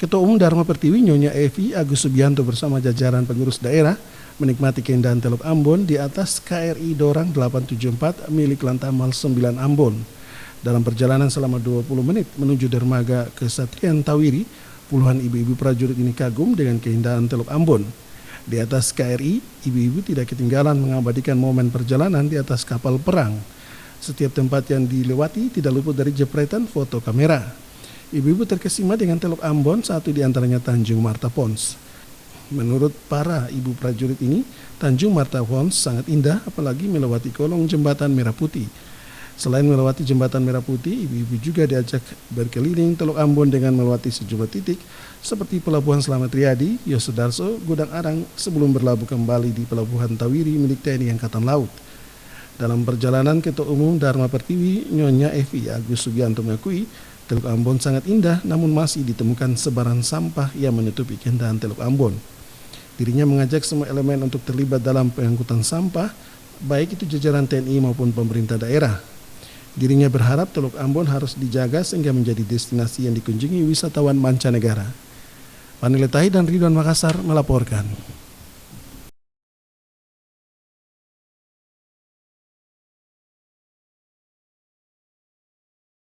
Ketua Umum Dharma Pertiwi Nyonya Evi Agus Subianto bersama jajaran pengurus daerah menikmati keindahan Teluk Ambon di atas KRI Dorang 874 milik Lantamal 9 Ambon. Dalam perjalanan selama 20 menit menuju dermaga Kesatrian Tawiri, puluhan ibu-ibu prajurit ini kagum dengan keindahan Teluk Ambon. Di atas KRI, ibu-ibu tidak ketinggalan mengabadikan momen perjalanan di atas kapal perang. Setiap tempat yang dilewati tidak luput dari jepretan foto kamera. Ibu-ibu terkesima dengan Teluk Ambon, satu di antaranya Tanjung Marta Pons. Menurut para ibu prajurit ini, Tanjung Marta Pons sangat indah apalagi melewati kolong jembatan Merah Putih. Selain melewati jembatan Merah Putih, ibu-ibu juga diajak berkeliling Teluk Ambon dengan melewati sejumlah titik seperti Pelabuhan Slamet Riyadi, Yosudarso, Gudang Arang sebelum berlabuh kembali di Pelabuhan Tawiri milik TNI Angkatan Laut. Dalam perjalanan, Ketua Umum Dharma Pertiwi Nyonya Evi Agus Subianto mengakui Teluk Ambon sangat indah namun masih ditemukan sebaran sampah yang menutupi keindahan Teluk Ambon. Dirinya mengajak semua elemen untuk terlibat dalam pengangkutan sampah, baik itu jajaran TNI maupun pemerintah daerah. Dirinya berharap Teluk Ambon harus dijaga sehingga menjadi destinasi yang dikunjungi wisatawan mancanegara. Vaniletahi dan Ridwan Makassar melaporkan.